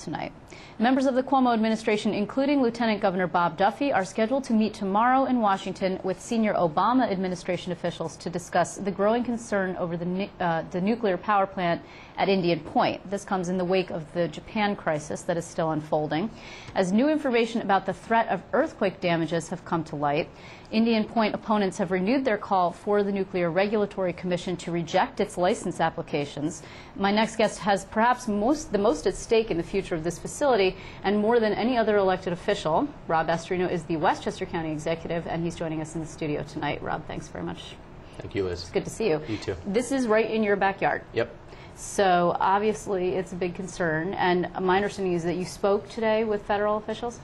tonight. Members of the Cuomo administration, including Lieutenant Governor Bob Duffy, are scheduled to meet tomorrow in Washington with senior Obama administration officials to discuss the growing concern over the nuclear power plant at Indian Point. This comes in the wake of the Japan crisis that is still unfolding. As new information about the threat of earthquake damages have come to light, Indian Point opponents have renewed their call for the Nuclear Regulatory Commission to reject its license applications. My next guest has perhaps the most at stake in the future of this facility, and more than any other elected official. Rob Astorino is the Westchester County Executive, and he's joining us in the studio tonight. Rob, thanks very much. Thank you, Liz. It's good to see you. You too. This is right in your backyard. Yep. So obviously it's a big concern, and my understanding is that you spoke today with federal officials?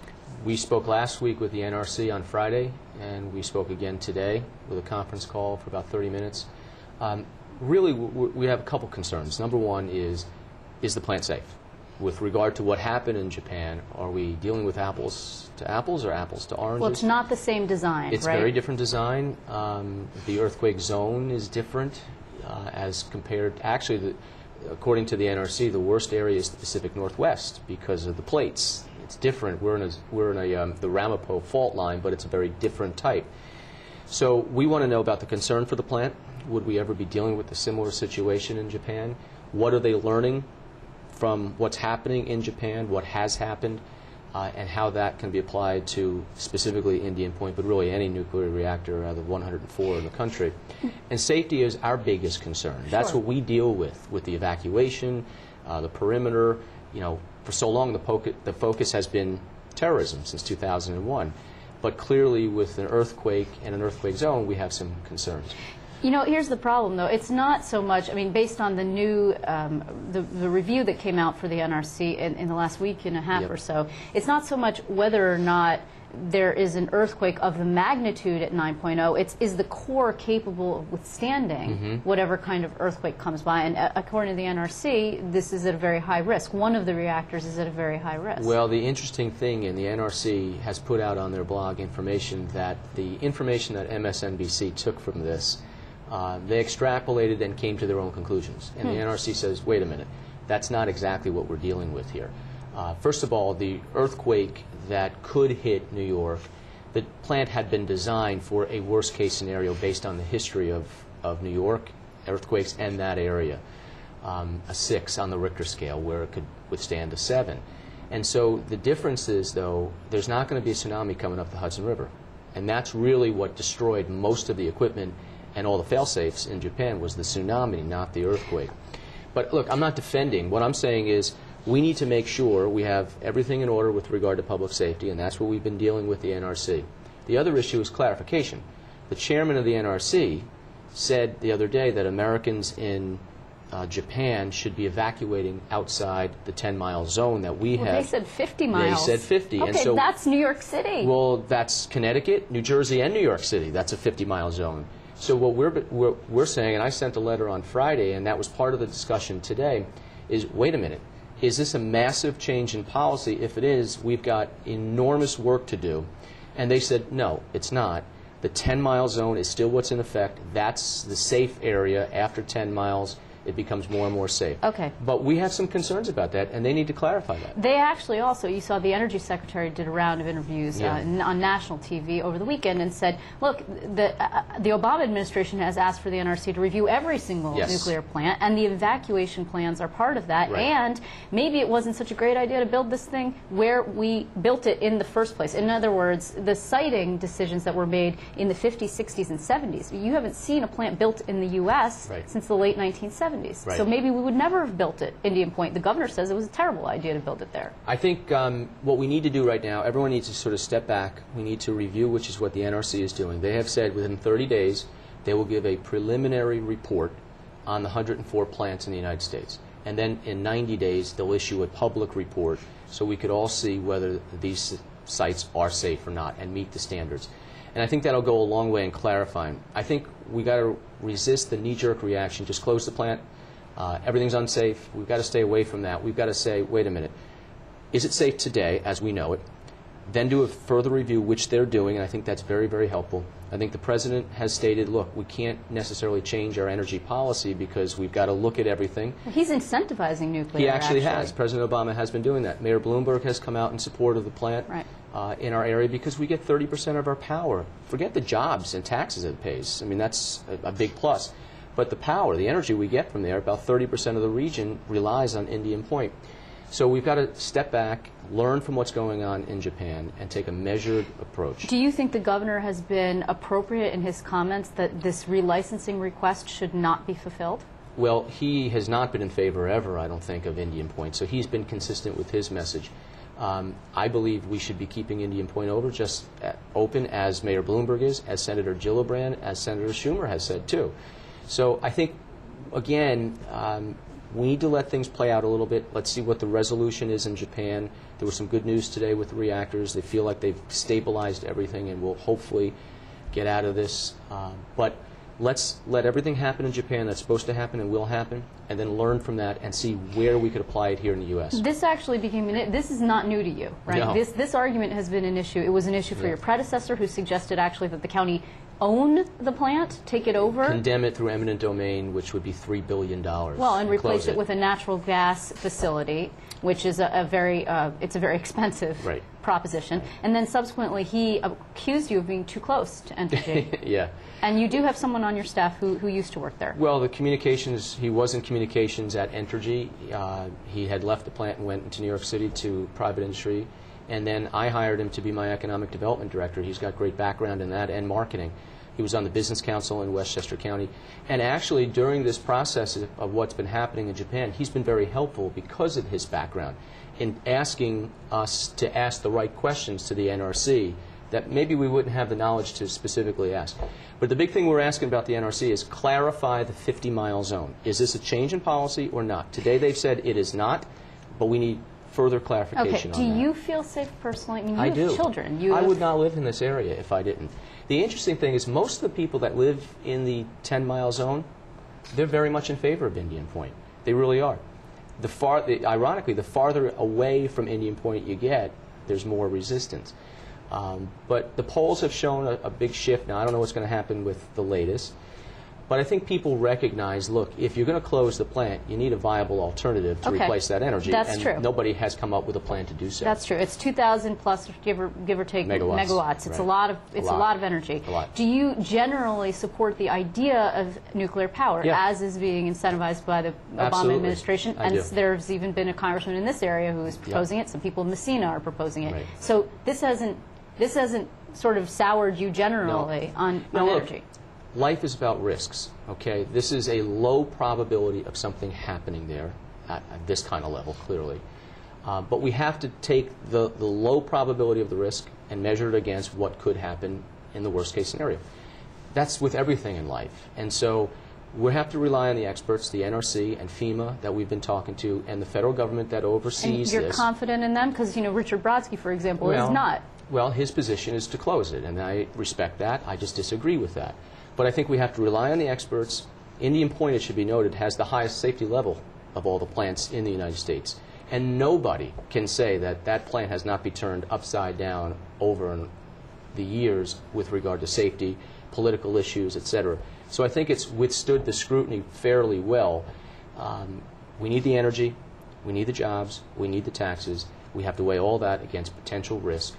We spoke last week with the NRC on Friday, and we spoke again today with a conference call for about 30 minutes. Really, we have a couple concerns. Number one is the plant safe? With regard to what happened in Japan, are we dealing with apples to apples or apples to oranges? Well, it's not the same design, It's right? very different design. The earthquake zone is different as compared, actually, according to the NRC, the worst area is the Pacific Northwest because of the plates. It's different. We're in the Ramapo fault line, but it's a very different type. So we want to know about the concern for the plant. Would we ever be dealing with a similar situation in Japan? What are they learning from what's happening in Japan, what has happened, and how that can be applied to specifically Indian Point, but really any nuclear reactor out of the 104 in the country. And safety is our biggest concern. Sure. That's what we deal with the evacuation, the perimeter. You know, for so long the focus has been terrorism since 2001. But clearly with an earthquake and an earthquake zone, we have some concerns. You know, here's the problem, though. It's not so much, I mean, based on the new, the review that came out for the NRC in the last week and a half Yep. or so, it's not so much whether or not there is an earthquake of the magnitude at 9.0, is the core capable of withstanding whatever kind of earthquake comes by. And according to the NRC, this is at a very high risk. One of the reactors is at a very high risk. Well, the interesting thing, and the NRC has put out on their blog information that the information that MSNBC took from this, they extrapolated and came to their own conclusions. And the NRC says, wait a minute, that's not exactly what we're dealing with here. First of all, the earthquake that could hit New York, the plant had been designed for a worst-case scenario based on the history of New York earthquakes and that area. A 6 on the Richter scale, where it could withstand a 7. And so the difference is, though, there's not going to be a tsunami coming up the Hudson River. And that's really what destroyed most of the equipment and all the fail-safes in Japan was the tsunami, not the earthquake. But look, I'm not defending. What I'm saying is we need to make sure we have everything in order with regard to public safety, and that's what we've been dealing with the NRC. The other issue is clarification. The chairman of the NRC said the other day that Americans in Japan should be evacuating outside the 10-mile zone that we have. They said 50 miles. They said 50. Okay, and so, that's New York City. Well, that's Connecticut, New Jersey, and New York City. That's a 50-mile zone. So what we're saying, and I sent a letter on Friday, and that was part of the discussion today, is wait a minute. Is this a massive change in policy? If it is, we've got enormous work to do. And they said, no, it's not. The 10-mile zone is still what's in effect. That's the safe area. After 10 miles, it becomes more and more safe. Okay. But we have some concerns about that, and they need to clarify that. They actually also, you saw the Energy Secretary did a round of interviews on national TV over the weekend and said, look, the Obama administration has asked for the NRC to review every single nuclear plant, and the evacuation plans are part of that. Right. And maybe it wasn't such a great idea to build this thing where we built it in the first place. In other words, the siting decisions that were made in the 50s, 60s, and 70s. You haven't seen a plant built in the U.S. since the late 1970s. Right. So maybe we would never have built it, Indian Point. The governor says it was a terrible idea to build it there. I think what we need to do right now, everyone needs to sort of step back. We need to review, which is what the NRC is doing. They have said within 30 days they will give a preliminary report on the 104 plants in the United States. And then in 90 days they'll issue a public report so we could all see whether these sites are safe or not and meet the standards. And I think that'll go a long way in clarifying. I think we got to resist the knee-jerk reaction. Just close the plant. Everything's unsafe. We've got to stay away from that. We've got to say, wait a minute, is it safe today as we know it? Then do a further review, which they're doing, and I think that's very, very helpful. I think the President has stated, look, we can't necessarily change our energy policy because we've got to look at everything. He's incentivizing nuclear. He actually has. President Obama has been doing that. Mayor Bloomberg has come out in support of the plant in our area because we get 30% of our power. Forget the jobs and taxes it pays. I mean, that's a big plus. But the power, the energy we get from there, about 30% of the region relies on Indian Point. So we've got to step back, learn from what's going on in Japan, and take a measured approach. Do you think the governor has been appropriate in his comments that this relicensing request should not be fulfilled? Well, he has not been in favor ever, I don't think, of Indian Point. So he's been consistent with his message. I believe we should be keeping Indian Point open as Mayor Bloomberg is, as Senator Gillibrand, as Senator Schumer has said too. So I think, again, we need to let things play out a little bit. Let's see what the resolution is in Japan. There was some good news today with the reactors. They feel like they've stabilized everything and will hopefully get out of this. But let's let everything happen in Japan that's supposed to happen and will happen, and then learn from that and see where we could apply it here in the U.S. This actually became this is not new to you, right? No. This argument has been an issue. It was an issue for your predecessor, who suggested actually that the county own the plant, take it over, condemn it through eminent domain, which would be $3 billion. Well, and replace it with a natural gas facility, which is a very expensive proposition. And then subsequently, he accused you of being too close to Entergy. Yeah. And you do have someone on your staff who used to work there. Well, the communications, he was in communications at Entergy. He had left the plant and went into New York City to private industry. And then I hired him to be my economic development director. He's got great background in that and marketing. He was on the Business Council in Westchester County. And actually, during this process of what's been happening in Japan, he's been very helpful because of his background in asking us to ask the right questions to the NRC that maybe we wouldn't have the knowledge to specifically ask. But the big thing we're asking about the NRC is clarify the 50-mile zone. Is this a change in policy or not? Today they've said it is not, but we need further clarification on that. Do you feel safe personally? I mean, I you do. have children. I would not live in this area if I didn't. The interesting thing is most of the people that live in the 10-mile zone, they're very much in favor of Indian Point. They really are. Ironically, the farther away from Indian Point you get, there's more resistance. But the polls have shown a big shift. Now, I don't know what's going to happen with the latest. But I think people recognize, look, if you're going to close the plant, you need a viable alternative to replace that energy. That's true. Nobody has come up with a plan to do so. That's true. It's 2,000 plus, give or take, megawatts. It's a lot of energy. A lot. Do you generally support the idea of nuclear power, as is being incentivized by the Obama administration? I do. There's even been a congressman in this area who is proposing it. Some people in Messina are proposing it. Right. So this hasn't sort of soured you generally on energy. Look, life is about risks, okay? This is a low probability of something happening there at this kind of level, clearly. But we have to take the low probability of the risk and measure it against what could happen in the worst case scenario. That's with everything in life. And so we have to rely on the experts, the NRC and FEMA that we've been talking to, and the federal government that oversees this. And you're confident in them? Because, Richard Brodsky, for example, is not. Well, his position is to close it, and I respect that. I just disagree with that. But I think we have to rely on the experts. Indian Point, it should be noted, has the highest safety level of all the plants in the United States. And nobody can say that that plant has not been turned upside down over the years with regard to safety, political issues, etc. So I think it's withstood the scrutiny fairly well. We need the energy, we need the jobs, we need the taxes. We have to weigh all that against potential risk,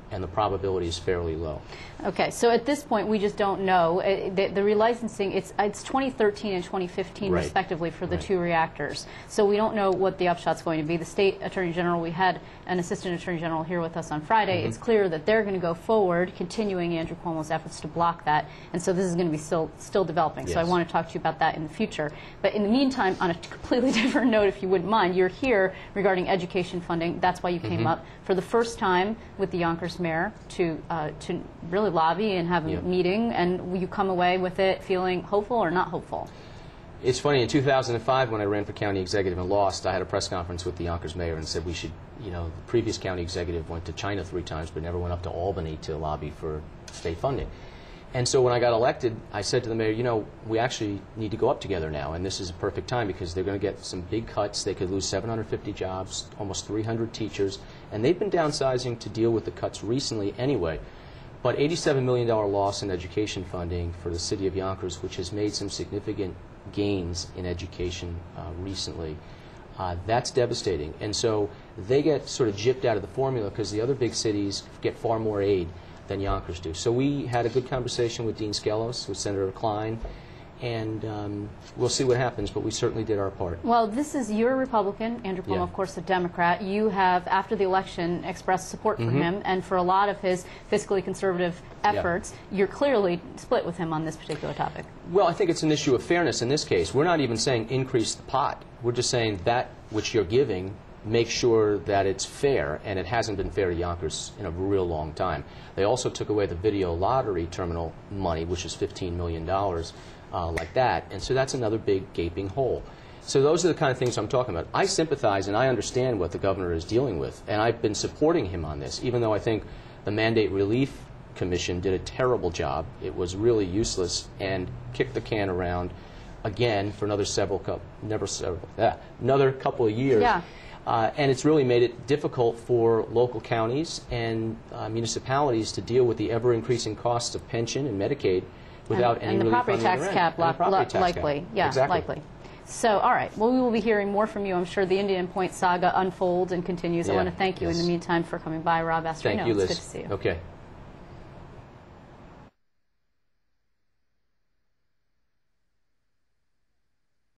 and the probability is fairly low. Okay, so at this point, we just don't know. The relicensing, it's 2013 and 2015, respectively, for the two reactors. So we don't know what the upshot's going to be. The State Attorney General, we had an Assistant Attorney General here with us on Friday. It's clear that they're going to go forward, continuing Andrew Cuomo's efforts to block that. And so this is going to be still developing. So I want to talk to you about that in the future. But in the meantime, on a completely different note, if you wouldn't mind, you're here regarding education funding. That's why you came up for the first time with the Yonkers mayor to really lobby and have a meeting, and you come away with it feeling hopeful or not hopeful? It's funny, in 2005 when I ran for county executive and lost, I had a press conference with the Yonkers mayor and said we should, the previous county executive went to China 3 times but never went up to Albany to lobby for state funding. And so when I got elected, I said to the mayor, we actually need to go up together now, and this is a perfect time because they're going to get some big cuts. They could lose 750 jobs, almost 300 teachers, and they've been downsizing to deal with the cuts recently anyway. But $87 million loss in education funding for the city of Yonkers, which has made some significant gains in education recently, that's devastating. And so they get sort of gypped out of the formula because the other big cities get far more aid than Yonkers do. So we had a good conversation with Dean Skelos, with Senator Klein, and we'll see what happens, but we certainly did our part. Well, this is your Republican, Andrew Cuomo, Yeah. of course, a Democrat. You have, after the election, expressed support for him, and for a lot of his fiscally conservative efforts, you're clearly split with him on this particular topic. Well, I think it's an issue of fairness in this case. We're not even saying increase the pot. We're just saying that which you're giving, make sure that it's fair, and it hasn't been fair to Yonkers in a real long time. They also took away the video lottery terminal money, which is $15 million. Like that, and so that's another big gaping hole. So those are the kind of things I'm talking about. I sympathize and I understand what the governor is dealing with, and I've been supporting him on this, even though I think the Mandate Relief Commission did a terrible job. It was really useless and kicked the can around again for another couple of years. Yeah. And it's really made it difficult for local counties and municipalities to deal with the ever-increasing costs of pension and Medicaid without any and the relief property on the tax other cap, end. And the property tax likely. cap. Yeah, Exactly. likely. So, all right. Well, we will be hearing more from you. I'm sure the Indian Point saga unfolds and continues. I Yeah, want to thank you in yes. the meantime for coming by, Rob Astorino. Thank you, Liz. It's good to see you. Okay.